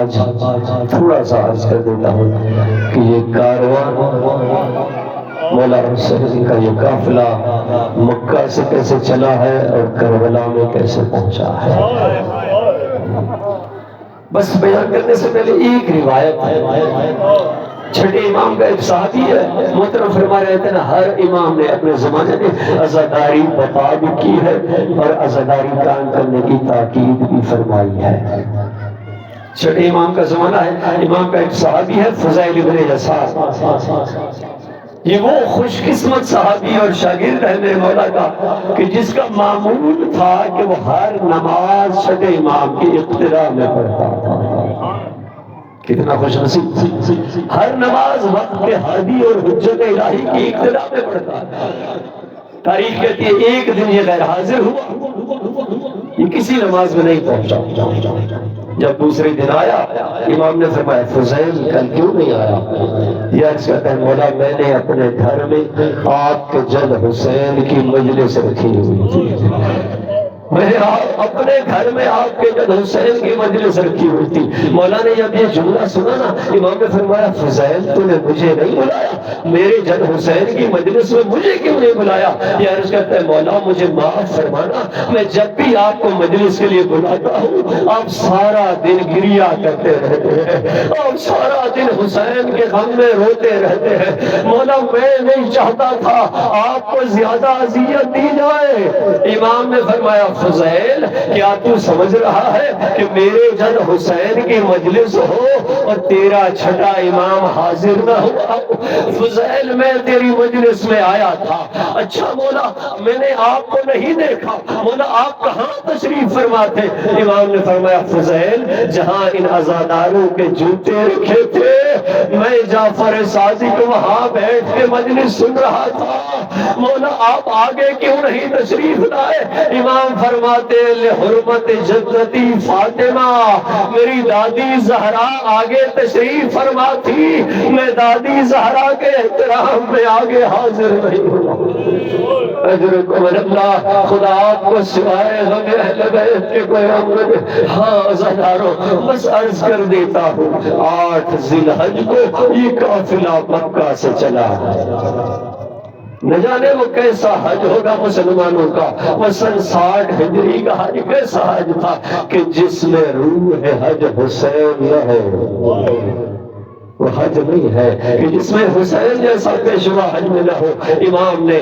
آج تھوڑا سا عرض کر دیتا ہوں کہ یہ کارواں مولا حسین کا یہ قافلہ مکہ سے کیسے چلا ہے اور کربلا میں کیسے پہنچا ہے۔ بس بیان کرنے سے پہلے ایک روایت ہے، چھٹے امام کا ایک صحابی ہے، محترم فرما رہے تھے نا، ہر امام نے اپنے زمانے میں عزاداری بتا بھی کی ہے اور عزاداری قائم کرنے کی تاکید بھی فرمائی ہے۔ چھٹے امام کا زمانہ ہے، امام کا ایک صحابی ہے فضیل ابن یسار، یہ وہ خوش قسمت صحابی اور شاگرد ہے میرے مولا کا کہ جس کا معمول تھا کہ وہ ہر نماز چھٹے امام کی اقتداء میں پڑھتا تھا۔ کتنا خوش نصیب، ہر نماز وقت کے ہادی اور حجت الہی کی اقتداء میں پڑھتا تھا۔ تاریخ کہتی ہے ایک دن یہ غیر حاضر ہوا، یہ کسی نماز میں نہیں پہنچا۔ جب دوسرے دن آیا، امام نے فرمایا فضیل کل کیوں نہیں آیا؟ یہ عرض کرتا ہے مولا میں نے اپنے گھر میں آپ کے جد حسین کی مجلس رکھی ہوئی تھی، میں نے اپنے گھر میں آپ کے جد حسین کی مجلس رکھی ہوئی تھی۔ مولا نے جب یہ جملہ سنا نا، امام نے فرمایا فضیل تو نے مجھے نہیں بلایا، میرے جد حسین کی مجلس میں مجھے کیوں نہیں بلایا؟ یہ عرض کرتا ہے مولا مجھے معاف فرمانا، میں جب بھی آپ کو مجلس کے لیے بلاتا ہوں آپ سارا دن گریا کرتے رہتے ہیں، آپ سارا دن حسین کے غم میں روتے رہتے ہیں۔ مولا میں نہیں چاہتا تھا آپ کو زیادہ اذیت دی جائے۔ امام نے فرمایا فضیل کیا تو سمجھ رہا ہے کہ میرے جد حسین کی مجلس ہو اور تیرا چھٹا امام حاضر نہ ہوا؟ فضیل میں تیری مجلس میں آیا تھا۔ اچھا مولا میں نے آپ کو نہیں دیکھا، مولا آپ کہاں تشریف فرما تھے؟ امام نے فرمایا فضیل جہاں ان عزاداروں کے جوتے رکھے تھے میں جعفر صادق وہاں بیٹھ کے مجلس سن رہا تھا، مولا آپ آگے کیوں نہیں تشریف لائے؟ امام فرماتے لحرمت جدتی فاطمہ، میری دادی زہرا آگے تشریف فرما تھی، میں دادی زہرا کے احترام میں آگے حاضر نہیں ہوں۔ اجرکم اللہ، خدا آپ کو سوائے غم اہل بیت کے کوئی عمر۔ ہاں عزاداروں بس عرض کر دیتا ہوں 8 ذی الحج کو یہ قافلہ مکہ سے چلا ہے۔ نہ جانے وہ کیسا حج ہوگا مسلمانوں کا، وہ سن 60 ہجری کا حج کیسا حج تھا کہ جس میں روح حج حسین نہ ہو، وہ حج نہیں ہے کہ جس میں حسین جیسا پیشوا حج میں نہ ہو۔ امام نے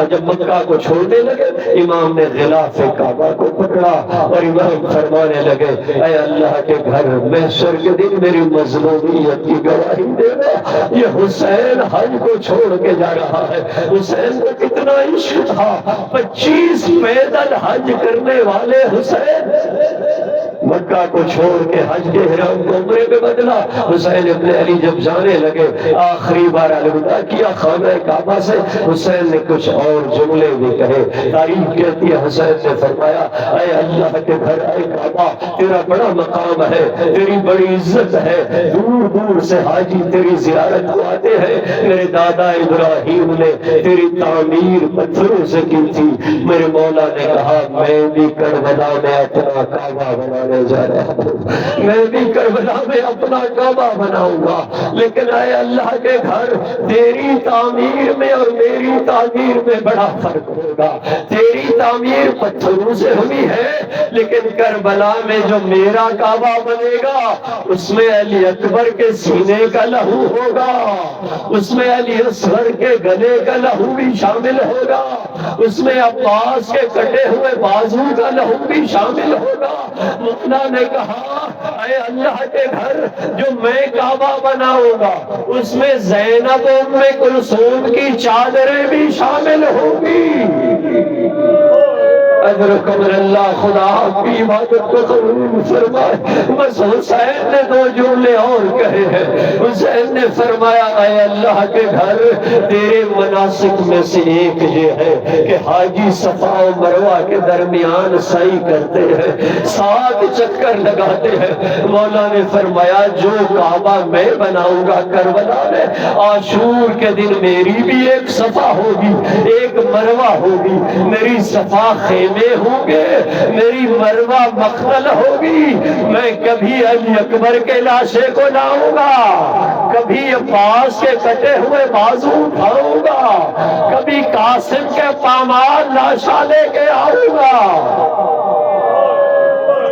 جب مکہ کو چھوڑنے لگے امام نے غلاف کعبہ کو پکڑا اور امام فرمانے لگے اے اللہ کے گھر محشر کے دن میری مظلومیت کی گواہی دے گا، یہ حسین حج کو چھوڑ کے جا رہا ہے۔ حسین کو کتنا عشق تھا، 25 پیدل حج کرنے والے حسین مکہ کو چھوڑ کے حج کے احرام کو عمرے میں بدلا۔ حسین ابن علی جب جانے لگے آخری بار الوداع کیا خانہ کعبہ سے، حسین نے کچھ اور جملے بھی کہے۔ تاریخ کہتی ہے حسین نے فرمایا اے اللہ کے گھر اے کعبہ تیرا بڑا مقام ہے، تیری بڑی عزت ہے، دور دور سے حاجی تیری زیارت کو آتے ہیں، میرے دادا ابراہیم نے تیری تعمیر پتھروں سے کی تھی۔ میرے مولا نے کہا میں بھی کربلا میں اپنا کعبہ بنانے جا رہا ہوں، میں بھی کربلا میں اپنا کعبہ بناؤں گا، لیکن اے اللہ کے گھر تیری تعمیر میں اور میری تعمیر میں بڑا فرق ہوگا۔ تیری تعمیر پتھروں سے ہوئی ہے لیکن کربلا میں جو میرا کعبہ بنے گا اس میں علی اکبر کے سینے کا لہو ہوگا، اس میں علی اصغر کے گلے کا لہو بھی شامل ہوگا، اس میں عباس کے کٹے ہوئے بازو کا لہو بھی شامل ہوگا۔ مولا نے کہا اے اللہ کے گھر جو میں کعبہ بناؤں گا اس میں زینب ام کلثوم کی چادریں بھی شامل ہوں گی۔ اجرکم اللہ، خدا آپ کی عبادت کو قبول فرمائے۔ بس حسین نے 2 جملے اور کہے ہیں۔ حسین نے فرمایا اے اللہ کے گھر تیرے مناسک میں سے ایک یہ ہے کہ حاجی صفا و مروہ کے درمیان سعی کرتے ہیں، 7 چکر لگاتے ہیں۔ مولا نے فرمایا جو کعبہ میں بناؤں گا کربلا میں عاشور کے دن میری بھی ایک صفا ہوگی ایک مروہ ہوگی، میری صفا خیمے خاتمے ہوں گے، میری مروہ مقتل ہوگی، میں کبھی علی اکبر کے لاشے کو لاؤں گا، کبھی عباس کے کٹے ہوئے بازو اٹھاؤں گا، کبھی قاسم کے پامال لاشا لے کے آؤں گا۔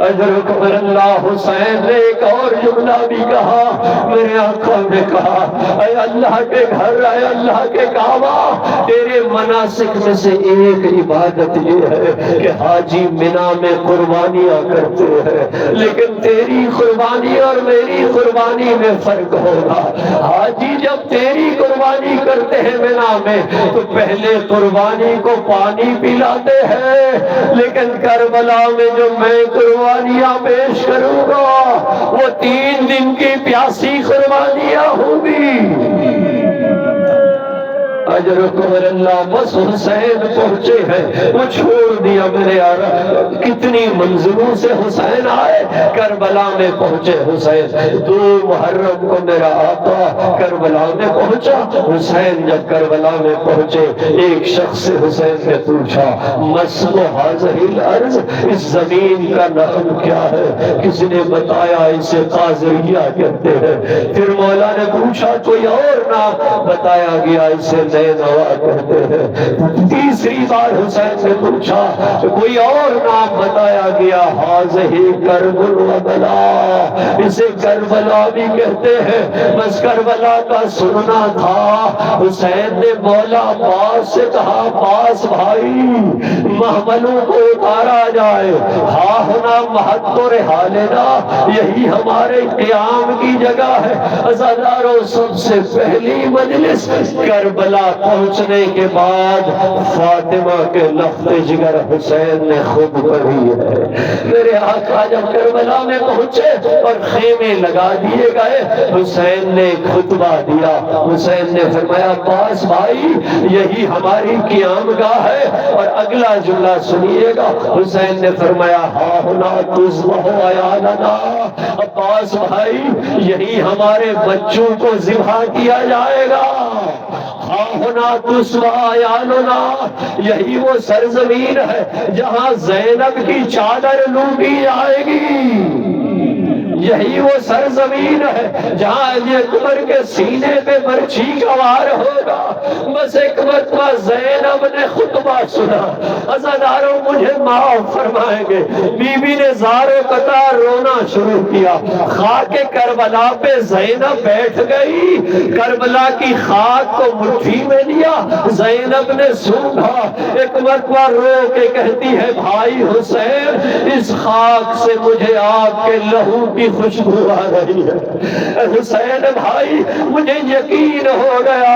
اجر اکبر اللہ حسین نے ایک اور جملہ بھی کہا، میرے آنکھوں نے کہا، اے اللہ کے گھر، اے اللہ کے کعبہ، تیرے مناسک میں سے ایک عبادت یہ ہے کہ حاجی منا میں قربانیاں کرتے ہیں، لیکن تیری قربانی اور میری قربانی میں فرق ہوگا۔ حاجی جب تیری قربانی کرتے ہیں منا میں تو پہلے قربانی کو پانی پلاتے ہیں، لیکن کربلا میں جو میں قربانیاں پیش کروں گا وہ 3 دن کی پیاسی قربانیاں ہوں گی۔ اجر اکبر اللہ، بس حسین پہنچے ہیں، وہ چھوڑ دیا میرے یار، کتنی منزلوں سے حسین آئے، کربلا میں پہنچے حسین۔ 2 محرم کو میرا آقا کربلا میں پہنچا۔ حسین جب کربلا میں پہنچے، ایک شخص سے حسین نے پوچھا، مسل حاضر الارض، اس زمین کا نام کیا ہے؟ کسی نے بتایا اسے قاضریہ کہتے ہیں۔ پھر مولا نے پوچھا کوئی اور نام، بتایا گیا اسے نینوا کہتے ہیں۔ تیسری بار حسین نے پوچھا کوئی اور نام، بتایا گیا حاضہ کرب الوبلا، اسے کربلا بھی کہتے ہیں۔ بس کربلا کا سننا تھا۔ حسین نے مولا عباس سے کہا، عباس بھائی محملوں کو اتارا جائے، ہاں ہونا مہد و رحالنا، یہی ہمارے قیام کی جگہ ہے۔ عزاداروں، سب سے پہلی مجلس کربلا پہنچنے کے بعد فاطمہ کے لخت جگر حسین نے خود پڑھی ہے۔ میرے آقا جب کربلا میں پہنچے اور خیمے لگا دیے گئے، حسین نے خطبہ دیا۔ حسین نے فرمایا عباس بھائی یہی ہماری قیام گاہ ہے، اور اگلا جملہ سنیے گا۔ حسین نے فرمایا ہاں ہونا تذبح عیالنا، عباس بھائی یہی ہمارے بچوں کو ذبح کیا جائے گا۔ ہاں ہونا تذبح عیالنا، یہی وہ سرزمین ہے جہاں زینب کی چادر لوٹی جائے گی، یہی وہ سرزمین ہے جہاں علی اکبر کے سینے پہ برچھی کا وار ہوگا۔ بس ایک مرتبہ زینب نے خطبہ سنا، عزاداروں مجھے معاف فرمائیں گے، بی بی نے زار و قطار رونا شروع کیا۔ خاک کربلا پہ زینب بیٹھ گئی، کربلا کی خاک کو مٹھی میں لیا، زینب نے سونگھا، ایک مرتبہ رو کے کہتی ہے بھائی حسین اس خاک سے مجھے آپ کے لہو کی خوشبو آ رہی ہے۔ حسین بھائی مجھے یقین ہو گیا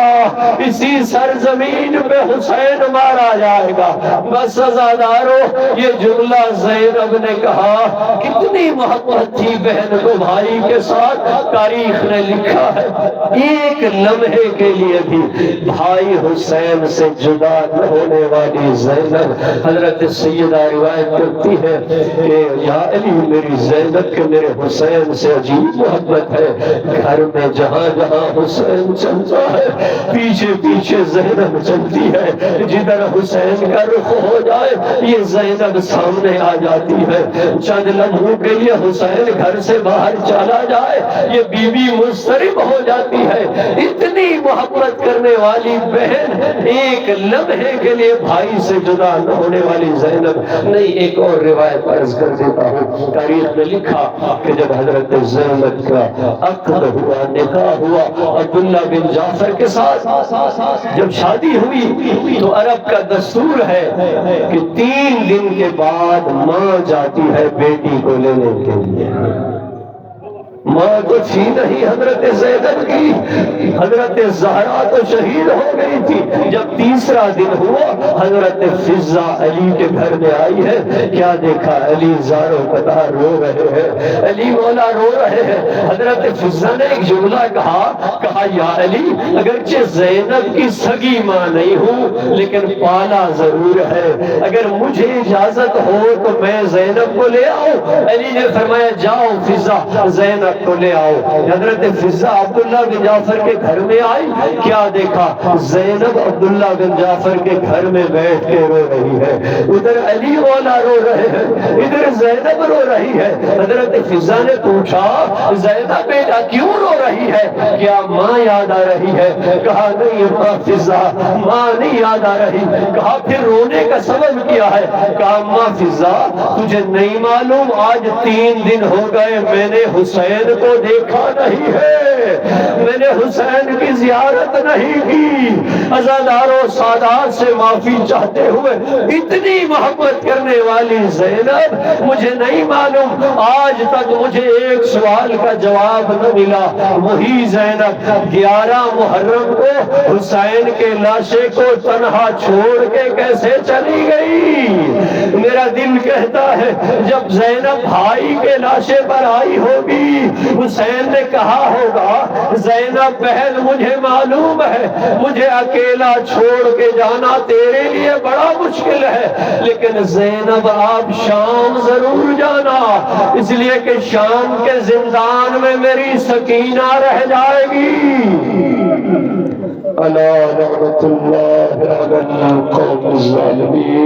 اسی سرزمین پہ حسین مارا جائے گا۔ بس عزادارو یہ جملہ زینب نے کہا، کتنی محبت تھی بہن کو بھائی کے ساتھ، تاریخ نے لکھا ہے ایک لمحے کے لیے بھی بھائی حسین سے جدا نہ ہونے والی زینب، حضرت سیدہ روایت کرتی ہے کہ یا علی میری زینب کے میرے حسین سے عجیب محبت ہے، گھر میں جہاں جہاں حسین چلتا ہے پیچھے پیچھے زینب چلتی ہے، جدھر حسین کا رخ ہو جائے یہ زینب سامنے آ جاتی ہے۔ چند لمحوں کے لیے حسین گھر سے باہر چلا جائے یہ بی بی مضطرب ہو جاتی ہے۔ اتنی محبت کرنے والی بہن ایک لمحے کے لیے بھائی سے جدا نہ ہونے والی زینب نہیں۔ ایک اور روایت عرض کر دیتا ہوں، تاریخ میں لکھا کہ جب حضرت زینب کا عقد ہوا، نکاح ہوا، عبداللہ بن جعفر کے ساتھ جب شادی ہوئی تو عرب کا دستور ہے کہ 3 دن کے بعد ماں جاتی ہے بیٹی کو لینے کے لیے۔ ماں تو تھی نہیں حضرت زینب کی، حضرت زہرا تو شہید ہو گئی تھی۔ جب تیسرا دن ہوا حضرت فضہ علی کے گھر میں آئی ہے، کیا دیکھا علی زار و قطار رو رہے ہیں، علی مولا رو رہے ہیں۔ حضرت فضہ نے ایک جملہ کہا یا علی اگرچہ زینب کی سگی ماں نہیں ہوں لیکن پالا ضرور ہے، اگر مجھے اجازت ہو تو میں زینب کو لے آؤں۔ علی نے فرمایا جاؤ فضہ زینب کو لے آؤ۔ حضرت فضہ عبداللہ بن جعفر کے گھر میں آئی، کیا دیکھا؟ زینب عبداللہ بن جعفر کے گھر میں بیٹھ کے رو رہی ہے، ادھر علی مولا رو رہے ہیں، ادھر زینب رو رہی ہے۔ حضرت فضہ نے پوچھا زینب بیٹا کیوں رو رہی ہے؟ کیا ماں یاد آ رہی ہے؟ کہا نہیں ماں فضہ، ماں نہیں یاد آ رہی۔ کہا پھر رونے کا سبب کیا ہے؟ کہا ماں فضہ تجھے نہیں معلوم آج 3 دن ہو گئے میں نے حسین کو دیکھا نہیں ہے، میں نے حسین کی زیارت نہیں کی۔ عزاداروں سادات سے معافی چاہتے ہوئے اتنی محبت کرنے والی زینب مجھے نہیں معلوم، آج تک مجھے ایک سوال کا جواب نہ ملا۔ وہی زینب 11 محرم کو حسین کے لاشے کو تنہا چھوڑ کے کیسے چلی گئی؟ میرا دل کہتا ہے جب زینب بھائی کے لاشے پر آئی ہوگی، حسین نے کہا ہوگا زینب بہن مجھے معلوم ہے مجھے اکیلا چھوڑ کے جانا تیرے لیے بڑا مشکل ہے، لیکن زینب آپ شام ضرور جانا، اس لیے کہ شام کے زندان میں میری سکینہ رہ جائے گی۔ الا لعنت اللہ علی القوم الظالمین۔